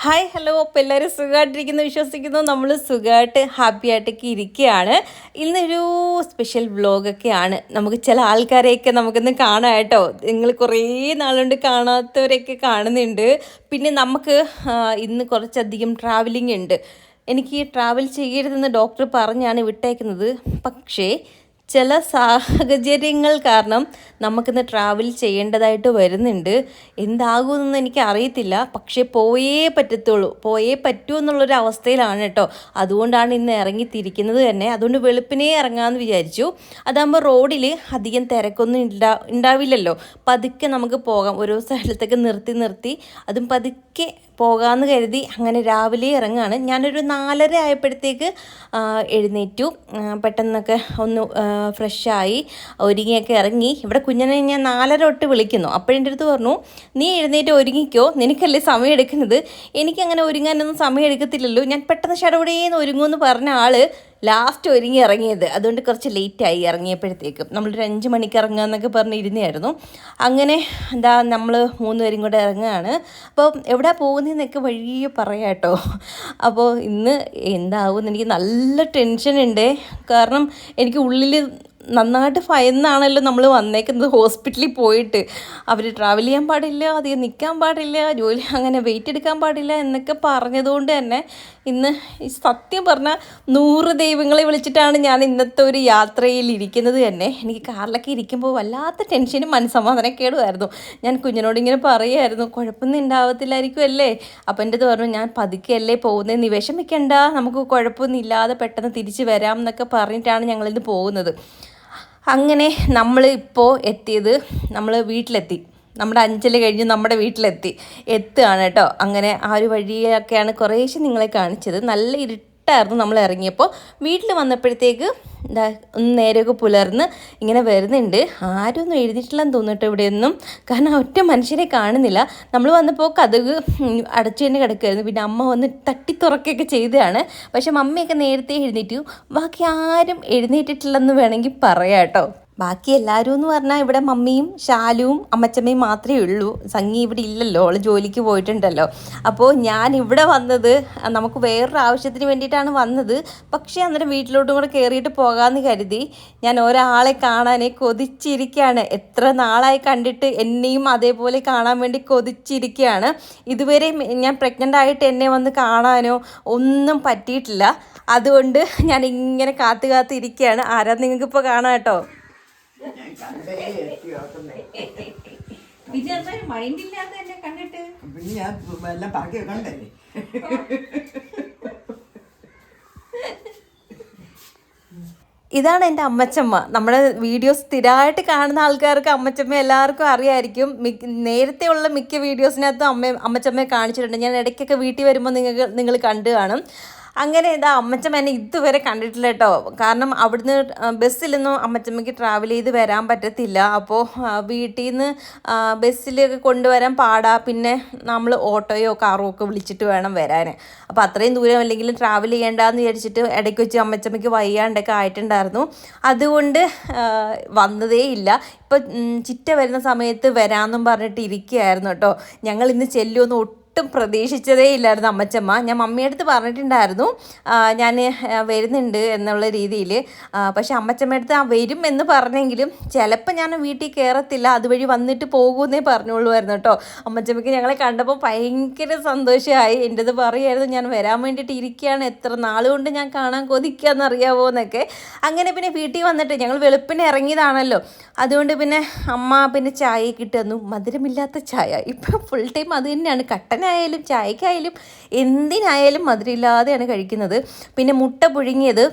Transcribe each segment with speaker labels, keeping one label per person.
Speaker 1: Hi hello അപ്പോൾ എല്ലാവരും സുഖമായിട്ടിരിക്കുന്നു വിശ്വസിക്കുന്നു. നമ്മൾ സുഖമായിട്ട് ഹാപ്പി ആയിട്ടൊക്കെ ഇരിക്കുകയാണ്. ഇന്നൊരു സ്പെഷ്യൽ വ്ലോഗൊക്കെയാണ്. നമുക്ക് ചില ആൾക്കാരെയൊക്കെ നമുക്കിന്ന് കാണാം കേട്ടോ. നിങ്ങൾ കുറേ നാളുകൊണ്ട് കാണാത്തവരെയൊക്കെ കാണുന്നുണ്ട്. പിന്നെ നമുക്ക് ഇന്ന് കുറച്ചധികം ട്രാവലിംഗ് ഉണ്ട്. എനിക്ക് ട്രാവൽ ചെയ്യരുതെന്ന് ഡോക്ടർ പറഞ്ഞാണ് വിട്ടേക്കുന്നത്. പക്ഷേ ചില സാഹചര്യങ്ങൾ കാരണം നമുക്കിന്ന് ട്രാവൽ ചെയ്യേണ്ടതായിട്ട് വരുന്നുണ്ട്. എന്താകുമെന്നൊന്നും എനിക്ക് അറിയത്തില്ല. പക്ഷേ പോയേ പറ്റത്തുള്ളൂ, പോയേ പറ്റൂ എന്നുള്ളൊരു അവസ്ഥയിലാണ് കേട്ടോ. അതുകൊണ്ടാണ് ഇന്ന് ഇറങ്ങിത്തിരിക്കുന്നത് തന്നെ. അതുകൊണ്ട് വെളുപ്പിനേ ഇറങ്ങാമെന്ന് വിചാരിച്ചു. അതാകുമ്പോൾ റോഡിൽ അധികം തിരക്കൊന്നും ഉണ്ടാവില്ലല്ലോ. പതുക്കെ നമുക്ക് പോകാം. ഓരോ സ്ഥലത്തൊക്കെ നിർത്തി അതും പതുക്കെ പോകാമെന്ന് കരുതി അങ്ങനെ രാവിലെ ഇറങ്ങുകയാണ്. ഞാനൊരു 4:30 ആയപ്പോഴത്തേക്ക് എഴുന്നേറ്റു. പെട്ടെന്നൊക്കെ ഒന്ന് ഫ്രഷായി ഒരുങ്ങിയൊക്കെ ഇറങ്ങി. ഇവിടെ കുഞ്ഞിനെ ഞാൻ 4:30 തൊട്ട് വിളിക്കുന്നു. അപ്പോഴെൻ്റെ അടുത്ത് പറഞ്ഞു, നീ എഴുന്നേറ്റ് ഒരുങ്ങിക്കോ, നിനക്കല്ലേ സമയം എടുക്കുന്നത്. എനിക്കങ്ങനെ ഒരുങ്ങാനൊന്നും സമയം എടുക്കത്തില്ലല്ലോ. ഞാൻ പെട്ടെന്ന് ഷടപടേന്ന് ഒരുങ്ങുമെന്ന് പറഞ്ഞ ആൾ ലാസ്റ്റ് ഒരുങ്ങി ഇറങ്ങിയത്. അതുകൊണ്ട് കുറച്ച് ലേറ്റായി ഇറങ്ങിയപ്പോഴത്തേക്കും. നമ്മളൊരു 5 മണിക്ക് ഇറങ്ങുക പറഞ്ഞ് ഇരുന്നായിരുന്നു. അങ്ങനെ എന്താ നമ്മൾ 3 പേരും കൂടെ ഇറങ്ങുകയാണ്. അപ്പോൾ എവിടെ പോകുന്നതെന്നൊക്കെ വഴിയെ പറയാം കേട്ടോ. അപ്പോൾ ഇന്ന് എന്താവും എനിക്ക് നല്ല ടെൻഷനുണ്ട്. കാരണം എനിക്ക് ഉള്ളിൽ നന്നായിട്ട് ഭയന്നാണല്ലോ നമ്മൾ വന്നേക്കുന്നത്. ഹോസ്പിറ്റലിൽ പോയിട്ട് അവർ ട്രാവൽ ചെയ്യാൻ പാടില്ല, അധികം നിൽക്കാൻ പാടില്ല, ജോലി അങ്ങനെ വെയിറ്റ് എടുക്കാൻ പാടില്ല എന്നൊക്കെ പറഞ്ഞതുകൊണ്ട് തന്നെ ഇന്ന് സത്യം പറഞ്ഞാൽ 100 ദൈവങ്ങളെ വിളിച്ചിട്ടാണ് ഞാൻ ഇന്നത്തെ ഒരു യാത്രയിൽ ഇരിക്കുന്നത് തന്നെ. എനിക്ക് കാറിലൊക്കെ ഇരിക്കുമ്പോൾ വല്ലാത്ത ടെൻഷനും മനസ്സമാധാനക്കേടുമായിരുന്നു. ഞാൻ കുഞ്ഞിനോട് ഇങ്ങനെ പറയുമായിരുന്നു, കുഴപ്പമൊന്നും ഉണ്ടാവത്തില്ലായിരിക്കും അല്ലേ. അപ്പം എൻ്റെ അടുത്ത് പറഞ്ഞു, ഞാൻ പതുക്കെയല്ലേ പോകുന്നത്, നീ വിഷമിക്കണ്ട, നമുക്ക് കുഴപ്പമൊന്നും ഇല്ലാതെ പെട്ടെന്ന് തിരിച്ച് വരാം എന്നൊക്കെ പറഞ്ഞിട്ടാണ് ഞങ്ങളിന്ന് പോകുന്നത്. അങ്ങനെ നമ്മൾ ഇപ്പോൾ എത്തിയത്, നമ്മൾ വീട്ടിലെത്തി. നമ്മുടെ അഞ്ചൽ കഴിഞ്ഞ് നമ്മുടെ എത്തുകയാണ് കേട്ടോ. അങ്ങനെ ആ ഒരു വഴിയൊക്കെയാണ് കുറേശ്ശെ നിങ്ങളെ കാണിച്ചത്. നല്ല ഇരുട്ടായിരുന്നു നമ്മൾ ഇറങ്ങിയപ്പോൾ. വീട്ടിൽ വന്നപ്പോഴത്തേക്ക് എന്താ ഒന്ന് നേരെയൊക്കെ പുലർന്ന് ഇങ്ങനെ വരുന്നുണ്ട്. ആരും ഒന്നും എഴുതിയിട്ടില്ലെന്ന് തോന്നിട്ട് ഇവിടെയൊന്നും. കാരണം ഒറ്റ മനുഷ്യരെ കാണുന്നില്ല. നമ്മൾ വന്നപ്പോൾ കതക് അടച്ചു തന്നെ കിടക്കുമായിരുന്നു. പിന്നെ അമ്മ വന്ന് തട്ടി തുറക്കുകയൊക്കെ ചെയ്തതാണ്. പക്ഷെ മമ്മിയൊക്കെ നേരത്തെ എഴുന്നേറ്റു. ബാക്കി ആരും എഴുന്നേറ്റിട്ടില്ലെന്ന് വേണമെങ്കിൽ പറയാം കേട്ടോ. ബാക്കി എല്ലാവരും എന്ന് പറഞ്ഞാൽ ഇവിടെ മമ്മിയും ശാലുവും അമ്മച്ചമ്മയും മാത്രമേ ഉള്ളൂ. സംഗി ഇവിടെ ഇല്ലല്ലോ, അവൾ ജോലിക്ക് പോയിട്ടുണ്ടല്ലോ. അപ്പോൾ ഞാൻ ഇവിടെ വന്നത് നമുക്ക് വേറൊരു ആവശ്യത്തിന് വേണ്ടിയിട്ടാണ് വന്നത്. പക്ഷേ അന്നേരം വീട്ടിലോട്ടും കൂടെ കയറിയിട്ട് പോകാമെന്ന് കരുതി ഞാൻ ഒരാളെ കാണാനേ കൊതിച്ചിരിക്കുകയാണ്. എത്ര നാളായി കണ്ടിട്ട് എന്നെയും അതേപോലെ കാണാൻ വേണ്ടി കൊതിച്ചിരിക്കുകയാണ്. ഇതുവരെ ഞാൻ പ്രഗ്നൻ്റ് ആയിട്ട് എന്നെ വന്ന് കാണാനോ ഒന്നും പറ്റിയിട്ടില്ല. അതുകൊണ്ട് ഞാൻ ഇങ്ങനെ കാത്തിരിക്കുകയാണ്. ആരാ നിങ്ങൾക്കിപ്പോൾ കാണാം കേട്ടോ. മൈൻഡില്ലാതെ എന്നെ കണ്ടിട്ട്
Speaker 2: പിന്നെ ഞാൻ എല്ലാം പറക്കി വെക്കണ്ടേ.
Speaker 1: ഇതാണ് എൻ്റെ അമ്മച്ചമ്മ. നമ്മുടെ വീഡിയോസ് സ്ഥിരമായിട്ട് കാണുന്ന ആൾക്കാർക്ക് അമ്മച്ചമ്മ എല്ലാവർക്കും അറിയായിരിക്കും. നേരത്തെ ഉള്ള മിക്ക വീഡിയോസിനകത്തും അമ്മച്ചമ്മയെ കാണിച്ചിട്ടുണ്ട്. ഞാൻ ഇടയ്ക്കൊക്കെ വീട്ടിൽ വരുമ്പോൾ നിങ്ങൾ കണ്ടു കാണും. അങ്ങനെ ഇതാ അമ്മച്ചമ്മ എന്നെ ഇതുവരെ കണ്ടിട്ടില്ല കേട്ടോ. കാരണം അവിടുന്ന് ബസ്സിലൊന്നും അമ്മച്ചമ്മയ്ക്ക് ട്രാവൽ ചെയ്ത് വരാൻ പറ്റത്തില്ല. അപ്പോൾ വീട്ടിൽ നിന്ന് ബസ്സിലൊക്കെ കൊണ്ടുവരാൻ പാടാ. പിന്നെ നമ്മൾ ഓട്ടോയോ കാറോ ഒക്കെ വിളിച്ചിട്ട് വേണം വരാൻ. അപ്പോൾ അത്രയും ദൂരം അല്ലെങ്കിലും ട്രാവൽ ചെയ്യേണ്ടെന്ന് വിചാരിച്ചിട്ട് ഇടയ്ക്ക് വെച്ച് അമ്മച്ചമ്മയ്ക്ക് വയ്യാണ്ടൊക്കെ ആയിട്ടുണ്ടായിരുന്നു. അതുകൊണ്ട് വന്നതേ ഇല്ല. ഇപ്പം ചിറ്റ വരുന്ന സമയത്ത് വരാമെന്നും പറഞ്ഞിട്ട് ഇരിക്കുകയായിരുന്നു കേട്ടോ. ഞങ്ങൾ ഇന്ന് ചെല്ലുമെന്ന് ഒട്ടും പ്രതീക്ഷിച്ചതേ ഇല്ലായിരുന്നു അമ്മച്ചമ്മ. ഞാൻ മമ്മിയുടെ അടുത്ത് പറഞ്ഞിട്ടുണ്ടായിരുന്നു ഞാൻ വരുന്നുണ്ട് എന്നുള്ള രീതിയിൽ. പക്ഷെ അമ്മച്ചമ്മയുടെ അടുത്ത് വരും എന്ന് പറഞ്ഞെങ്കിലും ചിലപ്പോൾ ഞാൻ വീട്ടിൽ കയറത്തില്ല, അതുവഴി വന്നിട്ട് പോകുമെന്നേ പറഞ്ഞോളുമായിരുന്നു കേട്ടോ. അമ്മച്ചമ്മയ്ക്ക് ഞങ്ങളെ കണ്ടപ്പോൾ ഭയങ്കര സന്തോഷമായി. എൻ്റെ അത് പറയുമായിരുന്നു, ഞാൻ വരാൻ വേണ്ടിയിട്ട് ഇരിക്കുകയാണ്, എത്ര നാളുകൊണ്ട് ഞാൻ കാണാൻ കൊതിക്കാമെന്നറിയാവോ എന്നൊക്കെ. അങ്ങനെ പിന്നെ വീട്ടിൽ വന്നിട്ട് ഞങ്ങൾ വെളുപ്പിന് ഇറങ്ങിയതാണല്ലോ. അതുകൊണ്ട് പിന്നെ അമ്മ പിന്നെ ചായയൊക്കെ ഇട്ട് തന്നു. മധുരമില്ലാത്ത ചായ. ഇപ്പം ഫുൾ ടൈം അത് തന്നെയാണ്. കട്ടനായാലും ചായക്കായാലും എന്തിനായാലും മധുരമില്ലാതെയാണ് കഴിക്കുന്നത്. പിന്നെ മുട്ട പുഴുങ്ങിയത്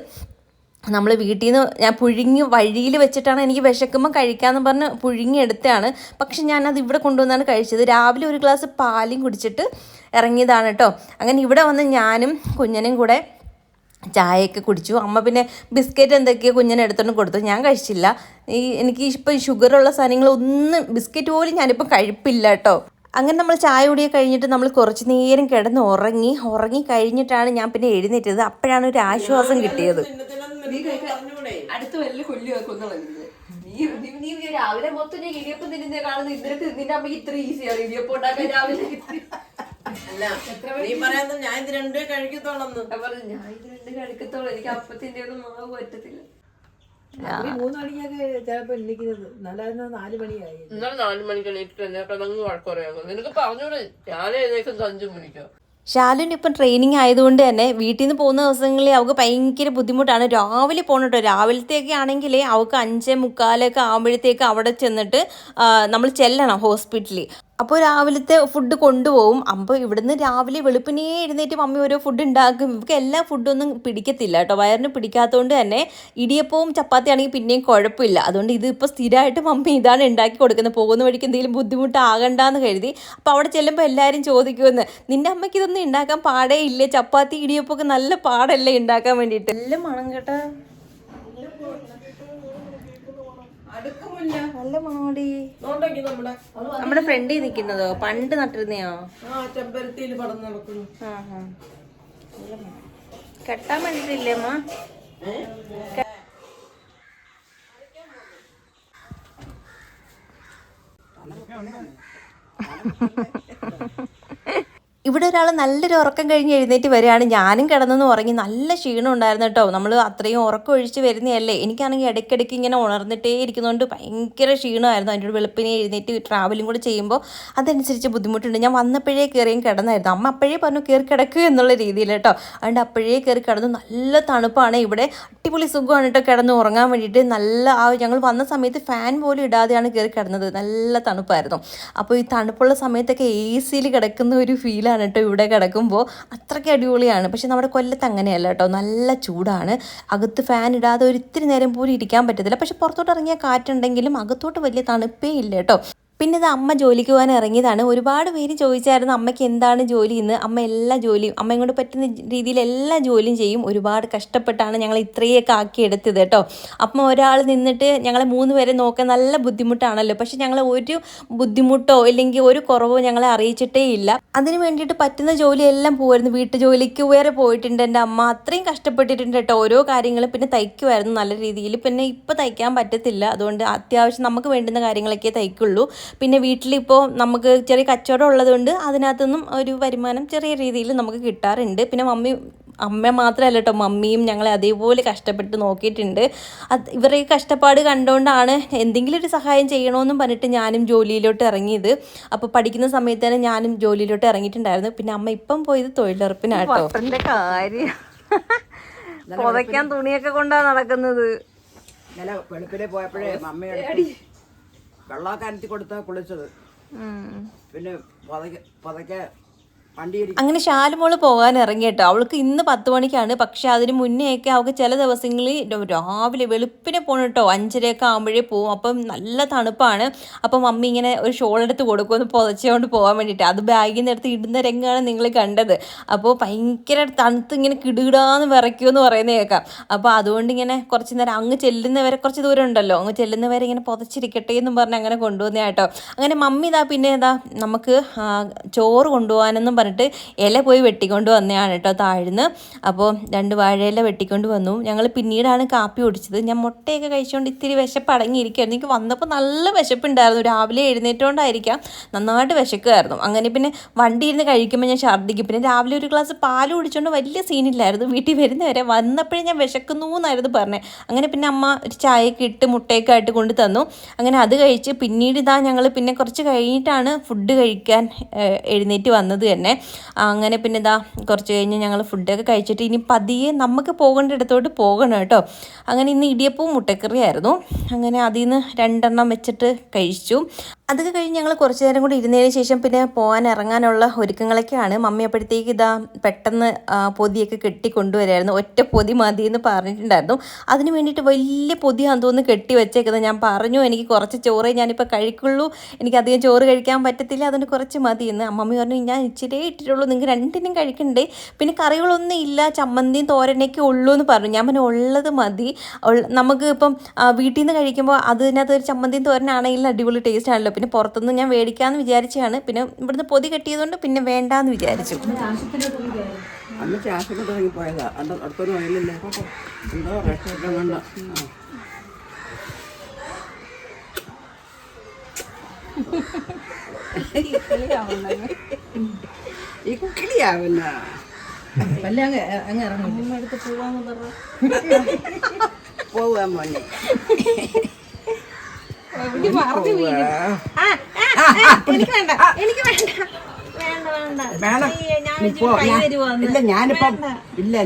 Speaker 1: നമ്മൾ വീട്ടിൽ നിന്ന് ഞാൻ പുഴുങ്ങി വഴിയിൽ വെച്ചിട്ടാണ് എനിക്ക് വിശക്കുമ്പോൾ കഴിക്കാമെന്ന് പറഞ്ഞ് പുഴുങ്ങിയെടുത്തതാണ്. പക്ഷെ ഞാനത് ഇവിടെ കൊണ്ടുവന്നാണ് കഴിച്ചത്. രാവിലെ ഒരു ഗ്ലാസ് പാലും കുടിച്ചിട്ട് ഇറങ്ങിയതാണ് കേട്ടോ. അങ്ങനെ ഇവിടെ വന്ന് ഞാനും കുഞ്ഞനും കൂടെ ചായയൊക്കെ കുടിച്ചു. അമ്മ പിന്നെ ബിസ്ക്കറ്റ് എന്തൊക്കെയോ കുഞ്ഞിനെ എടുത്തോണ്ട് കൊടുത്തു. ഞാൻ കഴിച്ചില്ല. എനിക്ക് ഇപ്പം ഷുഗറുള്ള സാധനങ്ങളൊന്നും ബിസ്ക്കറ്റ് പോലും ഞാനിപ്പോൾ കഴിപ്പില്ല കേട്ടോ. അങ്ങനെ നമ്മൾ ചായ കുടിയൊക്കെ കഴിഞ്ഞിട്ട് നമ്മൾ കുറച്ച് നേരം കിടന്ന് ഉറങ്ങി കഴിഞ്ഞിട്ടാണ് ഞാൻ പിന്നെ എഴുന്നേറ്റത്. അപ്പോഴാണ് ഒരു ആശ്വാസം കിട്ടിയത്. നീ രാവിലെ മൊത്തം ഞാൻ ഇടിയപ്പം തിന്നുന്നേ കാണുന്നത്. നിന്റെ അമ്മയ്ക്ക് ഇത്ര ഈസിയാണ് ഇടിയപ്പം ഉണ്ടാക്കാൻ രാവിലെ.
Speaker 2: അല്ല നീ പറയാത്ത ഞാൻ ഇത് രണ്ടേ കഴിക്കത്തോളന്ന്.
Speaker 1: ഞാൻ ഇത് രണ്ട് കഴിക്കത്തോളം, എനിക്ക് അപ്പത്തിന്റെ ഒന്നും മാവ് പറ്റത്തില്ല.
Speaker 2: 3 മണിക്കൊക്കെ ചിലപ്പോ എണ്ണിക്കുന്നത്. നല്ല 4 മണിയായി.
Speaker 3: ഇന്നലെ 4 മണിക്ക് എണീറ്റിട്ട് എന്നെ കിടങ്ങ് വഴക്കുറയാകും. നിനക്ക് പറഞ്ഞൂടെ ഞാൻ ഏകദേശം 5 മണിക്കോ.
Speaker 1: ഷാലുവിന് ഇപ്പം ട്രെയിനിങ് ആയതുകൊണ്ട് തന്നെ വീട്ടിൽ നിന്ന് പോകുന്ന ദിവസങ്ങളിൽ അവൾക്ക് ഭയങ്കര ബുദ്ധിമുട്ടാണ്. രാവിലെ പോകണം കേട്ടോ. രാവിലത്തേക്ക് ആണെങ്കിൽ അവൾക്ക് 5:45 ആകുമ്പോഴത്തേക്ക് അവിടെ ചെന്നിട്ട് നമ്മൾ ചെല്ലണം ഹോസ്പിറ്റലിൽ. അപ്പോൾ രാവിലത്തെ ഫുഡ് കൊണ്ടുപോകും. അപ്പോൾ ഇവിടുന്ന് രാവിലെ വെളുപ്പിനേ എഴുന്നേറ്റ് മമ്മി ഓരോ ഫുഡ് ഉണ്ടാക്കും. ഇവർക്ക് എല്ലാ ഫുഡൊന്നും പിടിക്കത്തില്ല കേട്ടോ. വയറിന് പിടിക്കാത്തതുകൊണ്ട് തന്നെ ഇടിയപ്പവും ചപ്പാത്തി ആണെങ്കിൽ പിന്നെയും കുഴപ്പമില്ല. അതുകൊണ്ട് ഇത് ഇപ്പോൾ സ്ഥിരമായിട്ട് മമ്മി ഇതാണ് ഉണ്ടാക്കി കൊടുക്കുന്നത്. പോകുന്ന വഴിക്ക് എന്തെങ്കിലും ബുദ്ധിമുട്ടാകണ്ടെന്ന് കരുതി. അപ്പോൾ അവിടെ ചെല്ലുമ്പോൾ എല്ലാവരും ചോദിക്കുമെന്ന്, നിൻ്റെ അമ്മയ്ക്ക് ഇതൊന്നും ഉണ്ടാക്കാൻ പാടേ ഇല്ലേ? ചപ്പാത്തി ഇടിയപ്പമൊക്കെ നല്ല പാടല്ലേ ഉണ്ടാക്കാൻ വേണ്ടിയിട്ട്. എല്ലാം മണം കേട്ടോ, നല്ല മണോടി. നമ്മുടെ ഫ്രണ്ടിൽ നിൽക്കുന്നതോ പണ്ട് നട്ടിരുന്നയോ?
Speaker 2: ചെമ്പരത്തിയിൽ പടന്ന് നടക്കുന്നു.
Speaker 1: കെട്ടാൻ വേണ്ടിട്ടില്ലേ അമ്മ? ഇവിടെ ഒരാൾ നല്ലൊരു ഉറക്കം കഴിഞ്ഞ് എഴുന്നേറ്റ് വരികയാണ്. ഞാനും കിടന്നെന്ന് ഉറങ്ങി. നല്ല ക്ഷീണം ഉണ്ടായിരുന്നു കേട്ടോ. നമ്മൾ അത്രയും ഉറക്കം ഒഴിച്ച് വരുന്നതല്ലേ. എനിക്കാണെങ്കിൽ ഇടയ്ക്കിടയ്ക്ക് ഇങ്ങനെ ഉണർന്നിട്ടേ ഇരിക്കുന്നതുകൊണ്ട് ഭയങ്കര ക്ഷീണമായിരുന്നു. അതിൻ്റെ ഒരു വെളുപ്പിനെ എഴുന്നേറ്റ് ട്രാവലിംഗ് കൂടെ ചെയ്യുമ്പോൾ അതനുസരിച്ച് ബുദ്ധിമുട്ടുണ്ട്. ഞാൻ വന്നപ്പോഴേ കയറിയും കിടന്നായിരുന്നു. അമ്മ അപ്പോഴേ പറഞ്ഞു കയറി കിടക്കുക എന്നുള്ള രീതിയിൽ കേട്ടോ. അതുകൊണ്ട് അപ്പോഴേ കയറി കിടന്നു. നല്ല തണുപ്പാണ് ഇവിടെ. അടിപൊളി സുഖമാണ് കേട്ടോ കിടന്ന് ഉറങ്ങാൻ വേണ്ടിയിട്ട്. നല്ല ഞങ്ങൾ വന്ന സമയത്ത് ഫാൻ പോലും ഇടാതെയാണ് കയറി കിടന്നത്. നല്ല തണുപ്പായിരുന്നു. അപ്പോൾ ഈ തണുപ്പുള്ള സമയത്തൊക്കെ AC കിടക്കുന്ന ഒരു ഫീലാണ് കേട്ടോ ഇവിടെ കിടക്കുമ്പോൾ. അത്രയ്ക്ക് അടിപൊളിയാണ്. പക്ഷെ നമ്മുടെ കൊല്ലത്ത് അങ്ങനെയല്ല കേട്ടോ. നല്ല ചൂടാണ്. അകത്ത് ഫാൻ ഇടാതെ ഒരിത്തിരി നേരം പോലും ഇരിക്കാൻ പറ്റത്തില്ല. പക്ഷെ പുറത്തോട്ട് ഇറങ്ങിയ കാറ്റുണ്ടെങ്കിലും അകത്തോട്ട് വലിയ തണുപ്പേ ഇല്ല കേട്ടോ. പിന്നെ ഇത് അമ്മ ജോലിക്ക് പോകാൻ ഇറങ്ങിയതാണ്. ഒരുപാട് പേര് ചോദിച്ചായിരുന്നു അമ്മയ്ക്ക് എന്താണ് ജോലി എന്ന്. അമ്മ എല്ലാ ജോലിയും അമ്മയെ കൊണ്ട് പറ്റുന്ന രീതിയിൽ എല്ലാ ജോലിയും ചെയ്യും. ഒരുപാട് കഷ്ടപ്പെട്ടാണ് ഞങ്ങൾ ഇത്രയൊക്കെ ആക്കിയെടുത്തത് കേട്ടോ. അപ്പം ഒരാൾ നിന്നിട്ട് ഞങ്ങളെ 3 പേരെ നോക്കാൻ നല്ല ബുദ്ധിമുട്ടാണല്ലോ. പക്ഷെ ഞങ്ങൾ ഒരു ബുദ്ധിമുട്ടോ ഇല്ലെങ്കിൽ ഒരു കുറവോ ഞങ്ങളെ അറിയിച്ചിട്ടേ ഇല്ല. അതിന് വേണ്ടിയിട്ട് പറ്റുന്ന ജോലിയെല്ലാം പോകുമായിരുന്നു. വീട്ടു ജോലിക്ക് വരെ പോയിട്ടുണ്ട് എൻ്റെ അമ്മ. അത്രയും കഷ്ടപ്പെട്ടിട്ടുണ്ട് കേട്ടോ ഓരോ കാര്യങ്ങളും. പിന്നെ തയ്ക്കുമായിരുന്നു നല്ല രീതിയിൽ. പിന്നെ ഇപ്പോൾ തയ്ക്കാൻ പറ്റത്തില്ല. അതുകൊണ്ട് അത്യാവശ്യം നമുക്ക് വേണ്ടുന്ന കാര്യങ്ങളൊക്കെ തയ്ക്കുള്ളൂ. പിന്നെ വീട്ടിലിപ്പോൾ നമുക്ക് ചെറിയ കച്ചവടം ഉള്ളതുകൊണ്ട് അതിനകത്തുനിന്നും ഒരു വരുമാനം ചെറിയ രീതിയിൽ നമുക്ക് കിട്ടാറുണ്ട്. പിന്നെ അമ്മ മാത്രമല്ല കേട്ടോ, മമ്മിയും ഞങ്ങളെ അതേപോലെ കഷ്ടപ്പെട്ട് നോക്കിയിട്ടുണ്ട്. ഇവരുടെ ഈ കഷ്ടപ്പാട് കണ്ടുകൊണ്ടാണ് എന്തെങ്കിലും ഒരു സഹായം ചെയ്യണമെന്നും പറഞ്ഞിട്ട് ഞാനും ജോലിയിലോട്ട് ഇറങ്ങിയത്. അപ്പോൾ പഠിക്കുന്ന സമയത്ത് തന്നെ ഞാനും ജോലിയിലോട്ട് ഇറങ്ങിയിട്ടുണ്ടായിരുന്നു. പിന്നെ അമ്മ ഇപ്പം പോയത് തൊഴിലുറപ്പിനാട്ടോ. കാര്യം പുതയ്ക്കാൻ തുണിയൊക്കെ കൊണ്ടാണ് നടക്കുന്നത്.
Speaker 2: ഇന്നലെ വെളുപ്പിലെ പോയപ്പോഴേ മമ്മ വെള്ളമൊക്കെ അനത്തി കൊടുത്താ കുളിച്ചത്. പിന്നെ പതക്കെ
Speaker 1: അങ്ങനെ ശാലുമോള് പോകാൻ ഇറങ്ങി കേട്ടോ. അവൾക്ക് ഇന്ന് 10 മണിക്കാണ്. പക്ഷെ അതിന് മുന്നേയൊക്കെ അവൾക്ക് ചില ദിവസങ്ങളിൽ രാവിലെ വെളുപ്പിനെ പോകണം കേട്ടോ. 5:30 ആകുമ്പോഴേ പോവും. അപ്പം നല്ല തണുപ്പാണ്. അപ്പം മമ്മി ഇങ്ങനെ ഒരു ഷോൾ എടുത്ത് കൊടുക്കുമെന്ന് പുതച്ചുകൊണ്ട് പോകാൻ വേണ്ടിയിട്ട്. അത് ബാഗിൽ നിന്ന് എടുത്ത് ഇടുന്ന രംഗമാണ് നിങ്ങൾ കണ്ടത്. അപ്പോൾ ഭയങ്കര തണുത്ത് ഇങ്ങനെ കിടുകിടാന്ന് വിറയ്ക്കുമെന്ന് പറയുന്നത് കേൾക്കാം. അപ്പോൾ അതുകൊണ്ട് ഇങ്ങനെ കുറച്ച് നേരം അങ്ങ് ചെല്ലുന്നവരെ, കുറച്ച് ദൂരം ഉണ്ടല്ലോ, അങ്ങ് ചെല്ലുന്നവരെ ഇങ്ങനെ പുതച്ചിരിക്കട്ടെ എന്നും പറഞ്ഞ് അങ്ങനെ കൊണ്ടുവന്നേ കേട്ടോ. അങ്ങനെ മമ്മി പിന്നെ നമുക്ക് ചോറ് കൊണ്ടുപോകാനെന്നും പറഞ്ഞിട്ട് ഇല പോയി വെട്ടിക്കൊണ്ട് വന്നതാണ് കേട്ടോ താഴ്ന്ന്. അപ്പോൾ 2 വാഴയില വെട്ടിക്കൊണ്ട് വന്നു. ഞങ്ങൾ പിന്നീടാണ് കാപ്പി കുടിച്ചത്. ഞാൻ മുട്ടയൊക്കെ കഴിച്ചുകൊണ്ട് ഇത്തിരി വിശപ്പ് അടങ്ങിയിരിക്കുകയായിരുന്നു. എനിക്ക് വന്നപ്പോൾ നല്ല വിശപ്പുണ്ടായിരുന്നു. രാവിലെ എഴുന്നേറ്റുകൊണ്ടായിരിക്കാം നന്നായിട്ട് വിശക്കുമായിരുന്നു. അങ്ങനെ പിന്നെ വണ്ടി ഇരുന്ന് കഴിക്കുമ്പോൾ ഞാൻ ഛർദ്ദിക്കും. പിന്നെ രാവിലെ ഒരു ഗ്ലാസ് പാല് കുടിച്ചുകൊണ്ട് വലിയ സീനില്ലായിരുന്നു. വീട്ടിൽ വരുന്നവരെ വന്നപ്പോഴേ ഞാൻ വിശക്കുന്നു എന്നായിരുന്നു പറഞ്ഞത്. അങ്ങനെ പിന്നെ അമ്മ ഒരു ചായയൊക്കെ ഇട്ട് മുട്ടയൊക്കെ ആയിട്ട് കൊണ്ട് തന്നു. അങ്ങനെ അത് കഴിച്ച് പിന്നീട് ഞങ്ങൾ പിന്നെ കുറച്ച് കഴിഞ്ഞിട്ടാണ് ഫുഡ് കഴിക്കാൻ എഴുന്നേറ്റ് വന്നത് തന്നെ. അങ്ങനെ പിന്നെ കുറച്ച് കഴിഞ്ഞ് ഞങ്ങൾ ഫുഡൊക്കെ കഴിച്ചിട്ട് ഇനി പതിയെ നമുക്ക് പോകേണ്ടിടത്തോട്ട് പോകണം കേട്ടോ. അങ്ങനെ ഇന്ന് ഇടിയപ്പവും മുട്ടക്കറിയായിരുന്നു. അങ്ങനെ അതിൽ നിന്ന് 2 എണ്ണം വെച്ചിട്ട് കഴിച്ചു. അതൊക്കെ കഴിഞ്ഞ് ഞങ്ങൾ കുറച്ച് നേരം കൂടി ഇരുന്നതിന് ശേഷം പിന്നെ പോകാൻ ഇറങ്ങാനുള്ള ഒരുക്കങ്ങളൊക്കെയാണ്. മമ്മി അപ്പോഴത്തേക്ക് പെട്ടെന്ന് പൊതിയൊക്കെ കെട്ടി കൊണ്ടുവരായിരുന്നു. ഒറ്റ പൊതി മതി എന്ന് പറഞ്ഞിട്ടുണ്ടായിരുന്നു. അതിന് വേണ്ടിയിട്ട് വലിയ പൊതിയാണെന്ന് തോന്നുന്നു കെട്ടി വെച്ചേക്കുന്നത്. ഞാൻ പറഞ്ഞു എനിക്ക് കുറച്ച് ചോറേ ഞാനിപ്പോൾ കഴിക്കുള്ളൂ, എനിക്കധികം ചോറ് കഴിക്കാൻ പറ്റത്തില്ല, അതുകൊണ്ട് കുറച്ച് മതി എന്ന്. അമ്മമ്മി പറഞ്ഞു ഞാൻ ഇച്ചിരി ഇട്ടിട്ടുള്ളൂ, നിങ്ങൾക്ക് 2 കഴിക്കണ്ടേ, പിന്നെ കറികളൊന്നും ഇല്ല, ചമ്മന്തിയും തോരനൊക്കെ ഉള്ളൂ എന്ന് പറഞ്ഞു. ഞാൻ പറഞ്ഞു ഉള്ളത് മതി, നമുക്ക് ഇപ്പം വീട്ടിൽ നിന്ന് കഴിക്കുമ്പോൾ അതിനകത്ത് ഒരു ചമ്മന്തിയും തോരനാണെങ്കിൽ അടിപൊളി ടേസ്റ്റ് ആണല്ലോ. പിന്നെ പുറത്തുനിന്ന് ഞാൻ മേടിക്കാമെന്ന് വിചാരിച്ചതാണ്. പിന്നെ ഇവിടുന്ന് പൊതി കെട്ടിയതുകൊണ്ട് പിന്നെ വേണ്ടാന്ന് വിചാരിച്ചു.
Speaker 2: അമ്മച്ചി ആശുപത്രി തുടങ്ങി പോയതാ. അടുത്തൊന്നും വയലില്ല, എന്തോ റെസ്റ്റോറൻറ്റ് കണ്ട. ഈ കുക്കിളിയാ പിന്നെ പോവാ മോനെ വേണം നീ പോ. ഇല്ല ഞാനിപ്പം ഇല്ല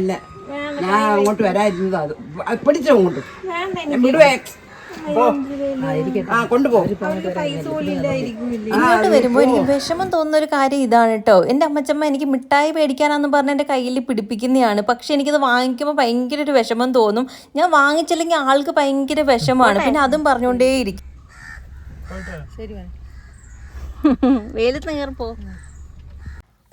Speaker 2: ഞാൻ അങ്ങോട്ട് വരാതിരുന്നത് അത് പിടിച്ചോ അങ്ങോട്ട് വിടുവേ കൊണ്ടുപോകും.
Speaker 1: ഇങ്ങോട്ട് വരുമ്പോൾ എനിക്ക് വിഷമം തോന്നുന്ന ഒരു കാര്യം ഇതാണ് കേട്ടോ. എൻ്റെ അമ്മച്ചമ്മ എനിക്ക് മിഠായി മേടിക്കാനാന്ന് പറഞ്ഞ് എൻ്റെ കയ്യിൽ പിടിപ്പിക്കുന്നതാണ്. പക്ഷെ എനിക്കത് വാങ്ങിക്കുമ്പോൾ ഭയങ്കര ഒരു വിഷമം തോന്നും. ഞാൻ വാങ്ങിച്ചില്ലെങ്കിൽ ആൾക്ക് ഭയങ്കര വിഷമമാണ്. പിന്നെ അതും പറഞ്ഞുകൊണ്ടേയിരിക്കും. വെയിലത്ത് കയറിപ്പോ.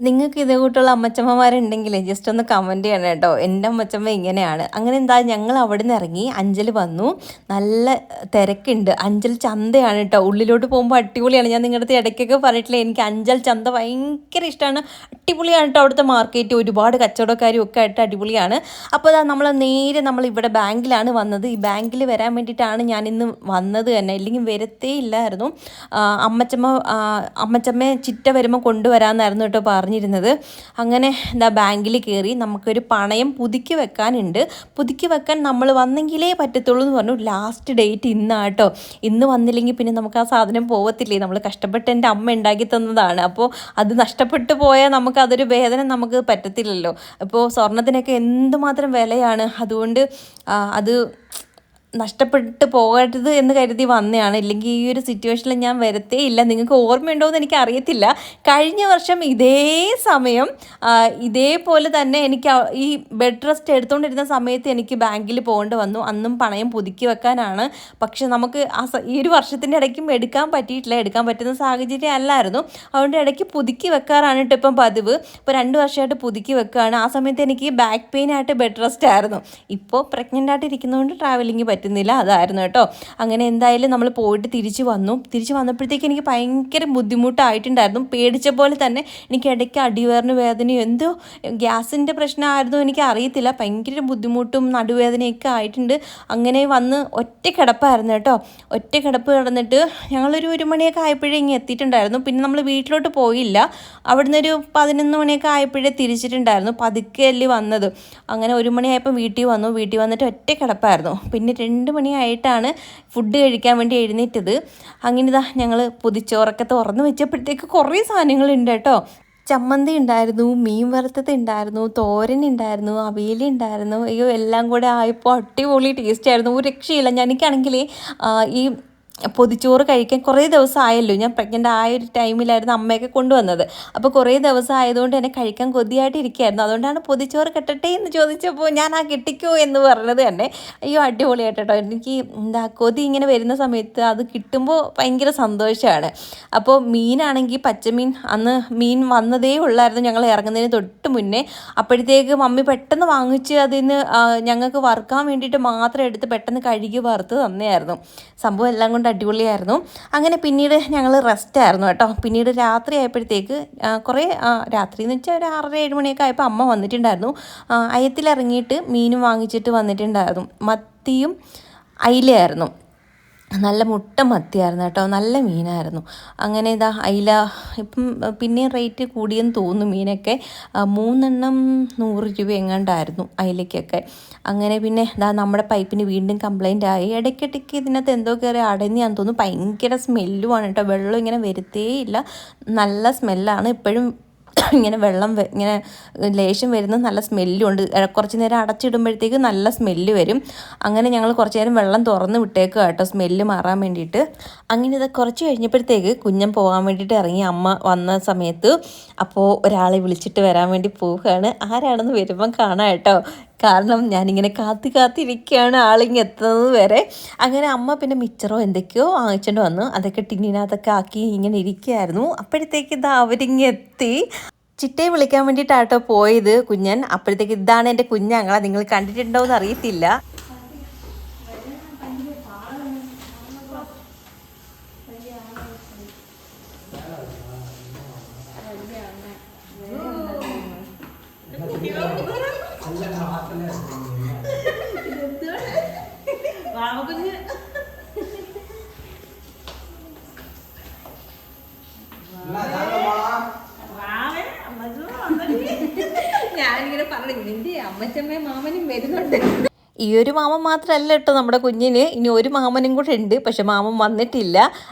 Speaker 1: നിങ്ങൾക്ക് ഇതേ കൂട്ടുള്ള അമ്മച്ചമ്മമാരുണ്ടെങ്കിൽ ജസ്റ്റ് ഒന്ന് കമൻറ്റ് ചെയ്യണം കേട്ടോ. എൻ്റെ അമ്മച്ചമ്മ ഇങ്ങനെയാണ്. അങ്ങനെ എന്താ ഞങ്ങൾ അവിടെ നിന്ന് ഇറങ്ങി അഞ്ചൽ വന്നു. നല്ല തിരക്കുണ്ട്. അഞ്ചൽ ചന്തയാണ് കേട്ടോ. ഉള്ളിലോട്ട് പോകുമ്പോൾ അടിപൊളിയാണ്. ഞാൻ നിങ്ങളുടെ അടുത്ത് ഇടയ്ക്കൊക്കെ പറഞ്ഞിട്ടില്ല, എനിക്ക് അഞ്ചൽ ചന്ത ഭയങ്കര ഇഷ്ടമാണ്. അടിപൊളിയാണ് കേട്ടോ അവിടുത്തെ മാർക്കറ്റ്. ഒരുപാട് കച്ചവടക്കാരും ഒക്കെ ആയിട്ട് അടിപൊളിയാണ്. അപ്പോൾ അതാ നമ്മൾ ഇവിടെ ബാങ്കിലാണ് വന്നത്. ഈ ബാങ്കിൽ വരാൻ വേണ്ടിയിട്ടാണ് ഞാനിന്ന് വന്നത് തന്നെ, ഇല്ലെങ്കിൽ വരത്തേ ഇല്ലായിരുന്നു. അമ്മച്ചമ്മയെ ചിറ്റ വരുമ്പോൾ കൊണ്ടുവരാമെന്നായിരുന്നു കേട്ടോ പറഞ്ഞിരുന്നത്. അങ്ങനെ എന്താ ബാങ്കിൽ കയറി നമുക്കൊരു പണയം പുതുക്കി വെക്കാനുണ്ട്. പുതുക്കി വെക്കാൻ നമ്മൾ വന്നെങ്കിലേ പറ്റത്തുള്ളൂ എന്ന് പറഞ്ഞു. ലാസ്റ്റ് ഡേറ്റ് ഇന്നാട്ടോ. ഇന്ന് വന്നില്ലെങ്കിൽ പിന്നെ നമുക്ക് ആ സാധനം പോകത്തില്ലേ. നമ്മൾ കഷ്ടപ്പെട്ട് എൻ്റെ അമ്മ ഉണ്ടാക്കി തന്നതാണ്. അപ്പോൾ അത് നഷ്ടപ്പെട്ടു പോയാൽ നമുക്കതൊരു വേദന നമുക്ക് പറ്റത്തില്ലല്ലോ. അപ്പോൾ സ്വർണത്തിനൊക്കെ എന്തുമാത്രം വിലയാണ്. അതുകൊണ്ട് അത് നഷ്ടപ്പെട്ട് പോകരുത് എന്ന് കരുതി വന്നതാണ്. ഇല്ലെങ്കിൽ ഈ ഒരു സിറ്റുവേഷനിൽ ഞാൻ വരത്തേ ഇല്ല. നിങ്ങൾക്ക് ഓർമ്മയുണ്ടോ എന്ന് എനിക്ക് അറിയത്തില്ല. കഴിഞ്ഞ വർഷം ഇതേ സമയം ഇതേപോലെ തന്നെ എനിക്ക് ഈ ബെഡ് റെസ്റ്റ് എടുത്തുകൊണ്ടിരുന്ന സമയത്ത് എനിക്ക് ബാങ്കിൽ പോകേണ്ടി വന്നു. അന്നും പണയം പുതുക്കി വെക്കാനാണ്. പക്ഷെ നമുക്ക് ഈ ഒരു വർഷത്തിൻ്റെ ഇടയ്ക്കും എടുക്കാൻ പറ്റിയിട്ടില്ല. എടുക്കാൻ പറ്റുന്ന സാഹചര്യം അല്ലായിരുന്നു. അതുകൊണ്ട് ഇടയ്ക്ക് പുതുക്കി വെക്കാറാണ് കേട്ടോ ഇപ്പം പതിവ്. ഇപ്പോൾ 2 വർഷമായിട്ട് പുതുക്കി വെക്കുകയാണ്. ആ സമയത്ത് എനിക്ക് ബാക്ക് പെയിൻ ആയിട്ട് ബെഡ് റെസ്റ്റ് ആയിരുന്നു. ഇപ്പോൾ പ്രഗ്നൻ്റ് ആയിട്ട് ഇരിക്കുന്നതുകൊണ്ട് ട്രാവലിംഗ് പറ്റുന്നില്ല. അതായിരുന്നു കേട്ടോ. അങ്ങനെ എന്തായാലും നമ്മൾ പോയിട്ട് തിരിച്ചു വന്നപ്പോഴത്തേക്ക് എനിക്ക് ഭയങ്കര ബുദ്ധിമുട്ടായിട്ടുണ്ടായിരുന്നു. പേടിച്ച പോലെ തന്നെ എനിക്ക് ഇടയ്ക്ക് അടിവേറിന് വേദനയും എന്തോ ഗ്യാസിൻ്റെ പ്രശ്നമായിരുന്നു എനിക്ക് അറിയത്തില്ല. ഭയങ്കര ബുദ്ധിമുട്ടും നടുവേദനയൊക്കെ ആയിട്ടുണ്ട്. അങ്ങനെ വന്ന് ഒറ്റ കിടപ്പായിരുന്നു കേട്ടോ. ഒറ്റ കിടപ്പ് കിടന്നിട്ട് ഞങ്ങളൊരു 1 മണിയൊക്കെ ആയപ്പോഴേ ഇങ്ങനെ എത്തിയിട്ടുണ്ടായിരുന്നു. പിന്നെ നമ്മൾ വീട്ടിലോട്ട് പോയില്ല. അവിടുന്ന് ഒരു 11 മണിയൊക്കെ ആയപ്പോഴേ തിരിച്ചിട്ടുണ്ടായിരുന്നു. പതുക്കെയല്ലേ വന്നത്. അങ്ങനെ 1 മണിയായപ്പോൾ വീട്ടിൽ വന്നിട്ട് ഒറ്റ കിടപ്പായിരുന്നു. പിന്നെ 2 മണിയായിട്ടാണ് ഫുഡ് കഴിക്കാൻ വേണ്ടി എഴുന്നേറ്റത്. അങ്ങനെ ഇതാ ഞങ്ങൾ പൊതിച്ചോറൊക്കെ തുറന്ന് വെച്ചപ്പോഴത്തേക്ക് കുറേ സാധനങ്ങളുണ്ട് കേട്ടോ. ചമ്മന്തി ഉണ്ടായിരുന്നു, മീൻ വറുത്തത് ഉണ്ടായിരുന്നു, തോരൻ ഉണ്ടായിരുന്നു, അവിയൽ ഉണ്ടായിരുന്നു. അയ്യോ എല്ലാം കൂടെ ആയപ്പോൾ അടിപൊളി ടേസ്റ്റ് ആയിരുന്നു. ഒരു രക്ഷയില്ല. എനിക്കാണെങ്കിൽ ഈ പൊതിച്ചോറ് കഴിക്കാൻ കുറേ ദിവസം ആയല്ലോ. ഞാൻ പ്രഗ്നൻ്റ് ആയ ഒരു ടൈമിലായിരുന്നു അമ്മയൊക്കെ കൊണ്ടുവന്നത്. അപ്പോൾ കുറേ ദിവസം ആയതുകൊണ്ട് എന്നെ കഴിക്കാൻ കൊതിയായിട്ട് ഇരിക്കുകയായിരുന്നു. അതുകൊണ്ടാണ് പൊതിച്ചോറ് കെട്ടട്ടെ എന്ന് ചോദിച്ചപ്പോൾ ഞാൻ കെട്ടിക്കോ എന്ന് പറഞ്ഞത് തന്നെ. അയ്യോ അടിപൊളിയായിട്ട് കേട്ടോ. എനിക്ക് കൊതി ഇങ്ങനെ വരുന്ന സമയത്ത് അത് കിട്ടുമ്പോൾ ഭയങ്കര സന്തോഷമാണ്. അപ്പോൾ മീനാണെങ്കിൽ പച്ചമീൻ അന്ന് മീൻ വന്നതേ ഉള്ളായിരുന്നു ഞങ്ങൾ ഇറങ്ങുന്നതിന് തൊട്ട് മുന്നേ. അപ്പോഴത്തേക്ക് മമ്മി പെട്ടെന്ന് വാങ്ങിച്ച് അതിന് ഞങ്ങൾക്ക് വറുക്കാൻ വേണ്ടിയിട്ട് മാത്രം എടുത്ത് പെട്ടെന്ന് കഴുകി വറുത്ത് തന്നെയായിരുന്നു. സംഭവം എല്ലാം കൊണ്ട് അടിപൊളിയായിരുന്നു. അങ്ങനെ പിന്നീട് ഞങ്ങൾ റെസ്റ്റായിരുന്നു കേട്ടോ. പിന്നീട് രാത്രി ആയപ്പോഴത്തേക്ക് രാത്രി എന്ന് വെച്ചാൽ ഒരു 6-7 മണിയൊക്കെ ആയപ്പോൾ അമ്മ വന്നിട്ടുണ്ടായിരുന്നു. അയത്തിലിറങ്ങിയിട്ട് മീനും വാങ്ങിച്ചിട്ട് വന്നിട്ടുണ്ടായിരുന്നു. മത്തിയും അയിലയായിരുന്നു. നല്ല മുട്ട മത്തിയായിരുന്നു കേട്ടോ. നല്ല മീനായിരുന്നു. അങ്ങനെ ഇതാ അയില ഇപ്പം പിന്നെയും റേറ്റ് കൂടിയെന്ന് തോന്നുന്നു. മീനൊക്കെ 3 എണ്ണം 100 രൂപ എങ്ങാണ്ടായിരുന്നു അയിലയ്ക്കൊക്കെ. അങ്ങനെ പിന്നെ നമ്മുടെ പൈപ്പിന് വീണ്ടും കംപ്ലൈൻ്റ് ആയി. ഇടയ്ക്കിടയ്ക്ക് ഇതിനകത്ത് എന്തോ കയറി അടഞ്ഞാന്ന് തോന്നുന്നു. ഭയങ്കര സ്മെല്ലുമാണ് കേട്ടോ. വെള്ളം ഇങ്ങനെ വരത്തേയില്ല. നല്ല സ്മെല്ലാണ്. ഇപ്പോഴും ഇങ്ങനെ വെള്ളം ഇങ്ങനെ ലേശം വരുന്ന നല്ല സ്മെല്ലും ഉണ്ട്. കുറച്ച് നേരം അടച്ചിടുമ്പോഴത്തേക്ക് നല്ല സ്മെല്ല് വരും. അങ്ങനെ ഞങ്ങൾ കുറച്ച് നേരം വെള്ളം തുറന്ന് വിട്ടേക്കുക കേട്ടോ, സ്മെല്ല് മാറാൻ വേണ്ടിയിട്ട്. അങ്ങനെ ഇത് കുറച്ച് കഴിഞ്ഞപ്പോഴത്തേക്ക് കുഞ്ഞൻ പോകാൻ വേണ്ടിയിട്ട് ഇറങ്ങി അമ്മ വന്ന സമയത്ത്. അപ്പോൾ ഒരാളെ വിളിച്ചിട്ട് വരാൻ വേണ്ടി പോവുകയാണ്. ആരാണെന്ന് വരുമ്പം കാണാം കേട്ടോ. കാരണം ഞാനിങ്ങനെ കാത്തിരിക്കുകയാണ് ആളിങ്ങ് എത്തുന്നത് വരെ. അങ്ങനെ അമ്മ പിന്നെ മിച്ചറോ എന്തൊക്കെയോ വാങ്ങിച്ചുകൊണ്ട് വന്നു. അതൊക്കെ ടിന്നിനകത്തൊക്കെ ആക്കി ഇങ്ങനെ ഇരിക്കുകയായിരുന്നു. അപ്പോഴത്തേക്ക് അവരിങ്ങ് എത്തി. ചിറ്റയെ വിളിക്കാൻ വേണ്ടിയിട്ടാട്ടോ പോയത് കുഞ്ഞൻ. അപ്പോഴത്തേക്ക് ഇതാണ് എൻ്റെ കുഞ്ഞാങ്ങള. നിങ്ങൾ കണ്ടിട്ടുണ്ടോ എന്ന് അറിയത്തില്ല. ഞാനിങ്ങനെ പറഞ്ഞു നിന്റെ അമ്മച്ചമ്മയും മാമനും വരുന്നുണ്ട്. ഈ ഒരു മാമൻ മാത്രമല്ല കേട്ടോ നമ്മുടെ കുഞ്ഞിന്, ഇനി ഒരു മാമനും കൂടെ ഉണ്ട്. പക്ഷെ മാമൻ വന്നിട്ടില്ല.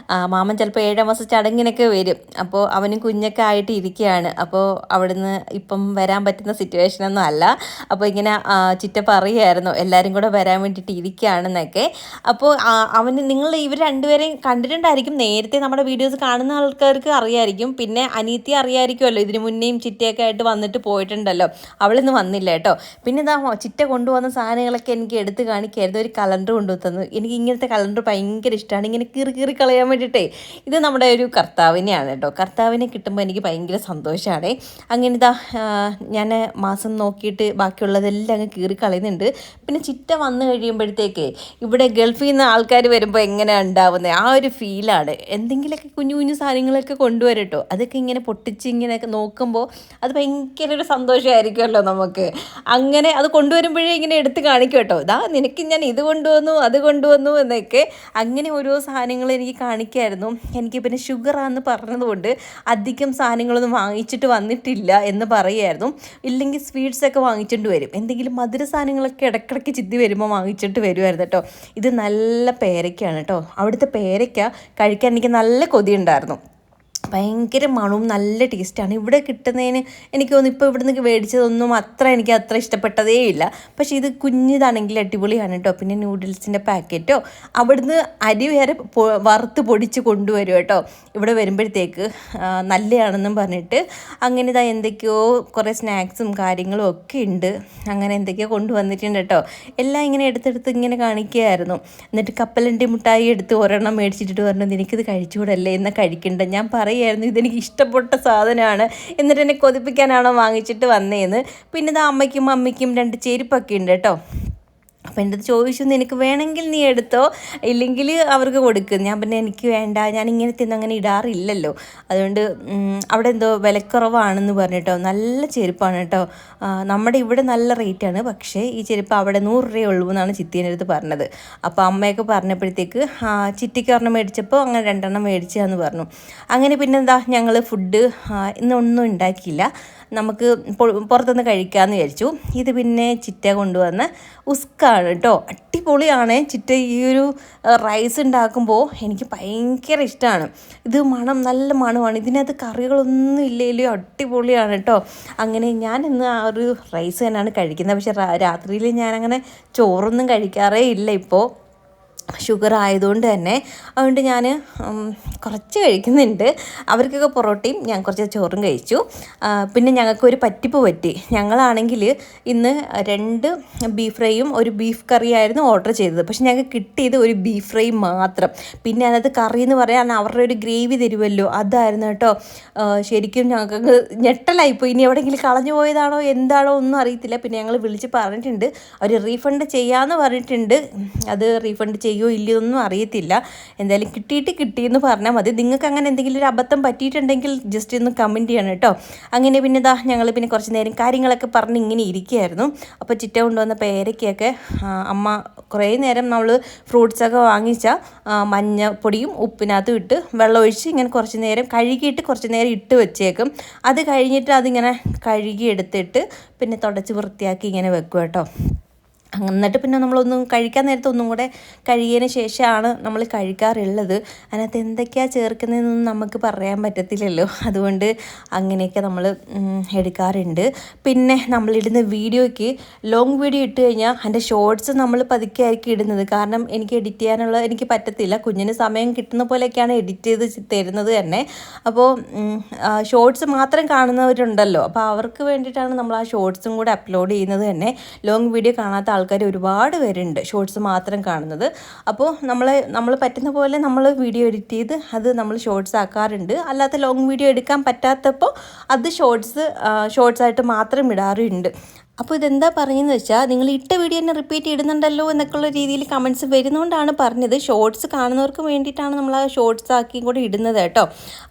Speaker 1: മാമൻ ചിലപ്പോൾ 7 മാസം ചടങ്ങിനൊക്കെ വരും. അപ്പോൾ അവനും കുഞ്ഞൊക്കെ ആയിട്ട് ഇരിക്കുകയാണ്. അപ്പോൾ അവിടുന്ന് ഇപ്പം വരാൻ പറ്റുന്ന സിറ്റുവേഷനൊന്നും അല്ല. അപ്പോൾ ഇങ്ങനെ ചിറ്റ പറയുമായിരുന്നു എല്ലാവരും കൂടെ വരാൻ വേണ്ടിയിട്ട് ഇരിക്കുകയാണെന്നൊക്കെ. അപ്പോൾ നിങ്ങൾ ഇവർ രണ്ടുപേരെയും കണ്ടിട്ടുണ്ടായിരിക്കും, നേരത്തെ നമ്മുടെ വീഡിയോസ് കാണുന്ന ആൾക്കാർക്ക് അറിയായിരിക്കും. പിന്നെ അനീത്തി അറിയാമായിരിക്കുമല്ലോ, ഇതിന് മുന്നേയും ചിറ്റയൊക്കെ ആയിട്ട് വന്നിട്ട് പോയിട്ടുണ്ടല്ലോ. അവളിന്ന് വന്നില്ല കേട്ടോ. പിന്നെ ഇതാ ചിറ്റ കൊണ്ടുവന്ന സാധനങ്ങളൊക്കെ എനിക്ക് എടുത്ത് കാണിക്കായിരുന്നു. ഒരു കലണ്ടർ കൊണ്ടുതന്നു. എനിക്ക് ഇങ്ങനത്തെ കലണ്ടർ ഭയങ്കര ഇഷ്ടമാണ്, ഇങ്ങനെ കീറി കളയാൻ വേണ്ടിയിട്ടേ. ഇത് നമ്മുടെ ഒരു കർത്താവിനെയാണ് കേട്ടോ. കർത്താവിനെ കിട്ടുമ്പോൾ എനിക്ക് ഭയങ്കര സന്തോഷമാണ്. അങ്ങനെ ഇതാ ഞാൻ മാസം നോക്കിയിട്ട് ബാക്കിയുള്ളതെല്ലാം അങ്ങ് കീറി കളയുന്നുണ്ട്. പിന്നെ ചിറ്റ വന്നു കഴിയുമ്പോഴത്തേക്ക് ഇവിടെ ഗൾഫിൽ നിന്ന് ആൾക്കാർ വരുമ്പോൾ എങ്ങനെയാണ് ഉണ്ടാവുന്നത്, ആ ഒരു ഫീലാണ്. എന്തെങ്കിലുമൊക്കെ കുഞ്ഞു കുഞ്ഞു സാധനങ്ങളൊക്കെ കൊണ്ടുവരും കേട്ടോ. അതൊക്കെ ഇങ്ങനെ പൊട്ടിച്ച് ഇങ്ങനെയൊക്കെ നോക്കുമ്പോൾ അത് ഭയങ്കര ഒരു സന്തോഷമായിരിക്കുമല്ലോ നമുക്ക്. അങ്ങനെ അത് കൊണ്ടുവരുമ്പോഴേ ഇങ്ങനെ എടുത്ത് കാണിക്കും കേട്ടോ. ഇതാ നിനക്ക് ഞാൻ ഇത് കൊണ്ടുവന്നു അത് കൊണ്ടുവന്നു എന്നൊക്കെ. അങ്ങനെ ഓരോ സാധനങ്ങൾ എനിക്ക് കാണിക്കായിരുന്നു. എനിക്ക് പിന്നെ ഷുഗറാന്ന് പറഞ്ഞതുകൊണ്ട് അധികം സാധനങ്ങളൊന്നും വാങ്ങിച്ചിട്ട് വന്നിട്ടില്ല എന്ന് പറയുമായിരുന്നു. ഇല്ലെങ്കിൽ സ്വീറ്റ്സൊക്കെ വാങ്ങിച്ചിട്ട് വരും. എന്തെങ്കിലും മധുര സാധനങ്ങളൊക്കെ ഇടയ്ക്കിടയ്ക്ക് ചിന്തി വരുമ്പോൾ വാങ്ങിച്ചിട്ട് വരുമായിരുന്നു കേട്ടോ. ഇത് നല്ല പേരയ്ക്കാണ് കേട്ടോ. അവിടുത്തെ പേരയ്ക്ക കഴിക്കാൻ എനിക്ക് നല്ല കൊതിയുണ്ടായിരുന്നു. ഭയങ്കര മണവും നല്ല ടേസ്റ്റാണ്. ഇവിടെ കിട്ടുന്നതിന് എനിക്ക് തോന്നുന്നു ഇപ്പോൾ ഇവിടെ നിന്ന് മേടിച്ചതൊന്നും എനിക്ക് അത്ര ഇഷ്ടപ്പെട്ടതേ ഇല്ല. പക്ഷേ ഇത് കുഞ്ഞിതാണെങ്കിൽ അടിപൊളിയാണ് കേട്ടോ. പിന്നെ നൂഡിൽസിൻ്റെ പാക്കറ്റോ അവിടുന്ന് അരി വേറെ വറുത്ത് പൊടിച്ച് കൊണ്ടുവരും കേട്ടോ. ഇവിടെ വരുമ്പോഴത്തേക്ക് നല്ലതാണെന്നും പറഞ്ഞിട്ട്. അങ്ങനെ ഇതാ എന്തൊക്കെയോ കുറേ സ്നാക്സും കാര്യങ്ങളും ഒക്കെ ഉണ്ട്. അങ്ങനെ എന്തൊക്കെയോ കൊണ്ടുവന്നിട്ടുണ്ട് കേട്ടോ. എല്ലാം ഇങ്ങനെ എടുത്തെടുത്ത് ഇങ്ങനെ കാണിക്കുകയായിരുന്നു. എന്നിട്ട് കപ്പലണ്ടി മുട്ടായി എടുത്ത് ഒരെണ്ണം മേടിച്ചിട്ട് പറഞ്ഞു നിനക്കിത് കഴിച്ചുകൂടല്ലേ എന്നാൽ കഴിക്കണ്ട. ഞാൻ പറയായിരുന്നു ഇതെനിക്ക് ഇഷ്ടപ്പെട്ട സാധനമാണ്, എന്നിട്ട് എന്നെ കൊതിപ്പിക്കാനാണോ വാങ്ങിച്ചിട്ട് വന്നേന്ന്. പിന്നെ ഇത് അമ്മയ്ക്കും മമ്മിക്കും 2 ചെരുപ്പൊക്കെ ഉണ്ട് കേട്ടോ. അപ്പം എൻ്റെ അടുത്ത് ചോദിച്ചു നിനക്ക് വേണമെങ്കിൽ നീ എടുത്തോ, ഇല്ലെങ്കിൽ അവർക്ക് കൊടുക്കും. ഞാൻ പിന്നെ എനിക്ക് വേണ്ട, ഞാൻ ഇങ്ങനത്തെ ഒന്നും അങ്ങനെ ഇടാറില്ലല്ലോ. അതുകൊണ്ട് അവിടെ എന്തോ വിലക്കുറവാണെന്ന് പറഞ്ഞിട്ടോ. നല്ല ചെരുപ്പാണ് കേട്ടോ. നമ്മുടെ ഇവിടെ നല്ല റേറ്റാണ്, പക്ഷേ ഈ ചെരുപ്പ് അവിടെ 100 രൂപയേ ഉള്ളൂ എന്നാണ് ചിത്തീൻ്റെ അടുത്ത് പറഞ്ഞത്. അപ്പോൾ അമ്മയൊക്കെ പറഞ്ഞപ്പോഴത്തേക്ക് ചിറ്റിക്ക് ഒരെണ്ണം മേടിച്ചപ്പോൾ അങ്ങനെ 2 എണ്ണം മേടിച്ചതെന്ന് പറഞ്ഞു. അങ്ങനെ പിന്നെ എന്താ ഞങ്ങൾ ഫുഡ് ഇന്നൊന്നും ഉണ്ടാക്കിയില്ല, നമുക്ക് പുറത്തുനിന്ന് കഴിക്കാമെന്ന് വിചാരിച്ചു. ഇത് പിന്നെ ചിറ്റ കൊണ്ടുവന്ന ഉസ്കാണ് കേട്ടോ. അടിപൊളിയാണ് ചിറ്റ ഈ ഒരു റൈസ് ഉണ്ടാക്കുമ്പോൾ എനിക്ക് ഭയങ്കര ഇഷ്ടമാണ്. ഇത് നല്ല മണമാണ്. ഇതിനകത്ത് കറികളൊന്നും ഇല്ലല്ലോ, അടിപൊളിയാണ് കേട്ടോ. അങ്ങനെ ഞാൻ ഇന്ന് ആ ഒരു റൈസ് തന്നെയാണ് കഴിക്കുന്നത്. പക്ഷേ രാത്രിയിൽ ഞാനങ്ങനെ ചോറൊന്നും കഴിക്കാറേ ഇല്ല ഇപ്പോൾ, ഷുഗർ ആയതുകൊണ്ട് തന്നെ. അതുകൊണ്ട് ഞാൻ കുറച്ച് കഴിക്കുന്നുണ്ട്. അവർക്കൊക്കെ പൊറോട്ടയും ഞാൻ കുറച്ച് ചോറും കഴിച്ചു. പിന്നെ ഞങ്ങൾക്കൊരു പറ്റിപ്പ് പറ്റി. ഞങ്ങളാണെങ്കിൽ ഇന്ന് 2 ബീഫ് ഫ്രൈയും 1 ബീഫ് കറിയായിരുന്നു ഓർഡർ ചെയ്തത്. പക്ഷെ ഞങ്ങൾക്ക് കിട്ടിയത് ഒരു ബീഫ് ഫ്രൈ മാത്രം. പിന്നെ അതിനകത്ത് കറി എന്ന് പറയാൻ അവരുടെ ഒരു ഗ്രേവി തരുമല്ലോ, അതായിരുന്നു കേട്ടോ. ശരിക്കും ഞങ്ങൾക്ക് ഞെട്ടലായിപ്പോയി. ഇനി എവിടെയെങ്കിലും കളഞ്ഞു പോയതാണോ എന്താണോ ഒന്നും അറിയത്തില്ല. പിന്നെ ഞങ്ങൾ വിളിച്ച് പറഞ്ഞിട്ടുണ്ട്, അവർ റീഫണ്ട് ചെയ്യാമെന്ന് പറഞ്ഞിട്ടുണ്ട്. അത് റീഫണ്ട് ചെയ്യോ ഇല്ലയോ ഒന്നും അറിയത്തില്ല. എന്തായാലും കിട്ടിയെന്ന് പറഞ്ഞാൽ മതി. നിങ്ങൾക്ക് അങ്ങനെ എന്തെങ്കിലും ഒരു അബദ്ധം പറ്റിയിട്ടുണ്ടെങ്കിൽ ജസ്റ്റ് ഒന്ന് കമൻറ്റ് ചെയ്യണം കേട്ടോ. അങ്ങനെ പിന്നെ ഞങ്ങൾ പിന്നെ കുറച്ച് നേരം കാര്യങ്ങളൊക്കെ പറഞ്ഞ് ഇങ്ങനെ ഇരിക്കുകയായിരുന്നു. അപ്പോൾ ചിറ്റ കൊണ്ടുവന്ന പേരയ്ക്കൊക്കെ അമ്മ കുറേ നേരം നമ്മൾ ഫ്രൂട്ട്സൊക്കെ വാങ്ങിച്ച മഞ്ഞപ്പൊടിയും ഉപ്പിനകത്തും ഇട്ട് വെള്ളം ഒഴിച്ച് ഇങ്ങനെ കുറച്ച് നേരം കഴുകിയിട്ട് കുറച്ച് നേരം ഇട്ട് വെച്ചേക്കും. അത് കഴിഞ്ഞിട്ട് അതിങ്ങനെ കഴുകി എടുത്തിട്ട് പിന്നെ തുടച്ച് വൃത്തിയാക്കി ഇങ്ങനെ വെക്കും കേട്ടോ. എന്നിട്ട് പിന്നെ നമ്മളൊന്നും കഴിക്കാൻ നേരത്തെ ഒന്നും കൂടെ കഴുകിയതിന് ശേഷമാണ് നമ്മൾ കഴിക്കാറുള്ളത്. അതിനകത്ത് എന്തൊക്കെയാണ് ചേർക്കുന്നതെന്നൊന്നും നമുക്ക് പറയാൻ പറ്റത്തില്ലല്ലോ. അതുകൊണ്ട് അങ്ങനെയൊക്കെ നമ്മൾ എടുക്കാറുണ്ട്. പിന്നെ നമ്മളിടുന്ന വീഡിയോയ്ക്ക് ലോങ് വീഡിയോ ഇട്ട് കഴിഞ്ഞാൽ അതിൻ്റെ ഷോർട്സ് നമ്മൾ പതുക്കെ ആയിരിക്കും ഇടുന്നത്. കാരണം എനിക്ക് എഡിറ്റ് ചെയ്യാനുള്ള എനിക്ക് പറ്റത്തില്ല. കുഞ്ഞിന് സമയം കിട്ടുന്ന പോലെയൊക്കെയാണ് എഡിറ്റ് ചെയ്ത് തരുന്നത് തന്നെ. അപ്പോൾ ഷോർട്സ് മാത്രം കാണുന്നവരുണ്ടല്ലോ, അപ്പോൾ അവർക്ക് വേണ്ടിയിട്ടാണ് നമ്മൾ ആ ഷോർട്സും കൂടെ അപ്ലോഡ് ചെയ്യുന്നത് തന്നെ. ലോങ് വീഡിയോ കാണാത്ത ആൾക്കാർ ഒരുപാട് പേരുണ്ട്, ഷോർട്സ് മാത്രം കാണുന്നത്. അപ്പോൾ നമ്മൾ പറ്റുന്ന പോലെ നമ്മൾ വീഡിയോ എഡിറ്റ് ചെയ്ത് അത് നമ്മൾ ഷോർട്സ് ആക്കാറുണ്ട്. അല്ലാത്ത ലോങ് വീഡിയോ എടുക്കാൻ പറ്റാത്തപ്പോൾ അത് ഷോർട്സായിട്ട് മാത്രം ഇടാറുണ്ട്. അപ്പോൾ ഇതെന്താ പറയുന്നത് വെച്ചാൽ നിങ്ങൾ ഇട്ട വീഡിയോ തന്നെ റിപ്പീറ്റ് ഇടുന്നുണ്ടല്ലോ എന്നൊക്കെയുള്ള രീതിയിൽ കമൻറ്റ്സ് വരുന്നതുകൊണ്ടാണ് പറഞ്ഞത്. ഷോർട്സ് കാണുന്നവർക്ക് വേണ്ടിയിട്ടാണ് നമ്മൾ ആ ഷോർട്സ് ആക്കി കൂടെ ഇടുന്നത് കേട്ടോ.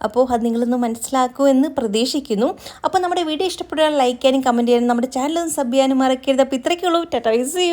Speaker 1: അപ്പോൾ അത് നിങ്ങളൊന്ന് മനസ്സിലാക്കുമെന്ന് പ്രതീക്ഷിക്കുന്നു. അപ്പോൾ നമ്മുടെ വീഡിയോ ഇഷ്ടപ്പെട്ടാൽ ലൈക്ക് ചെയ്യാനും കമൻറ്റ് ചെയ്യാനും നമ്മുടെ ചാനൽ സബ് ചെയ്യാനും മറക്കരുത്. അപ്പോൾ ഇത്രയ്ക്കുള്ളൂ. ടാറ്റാ.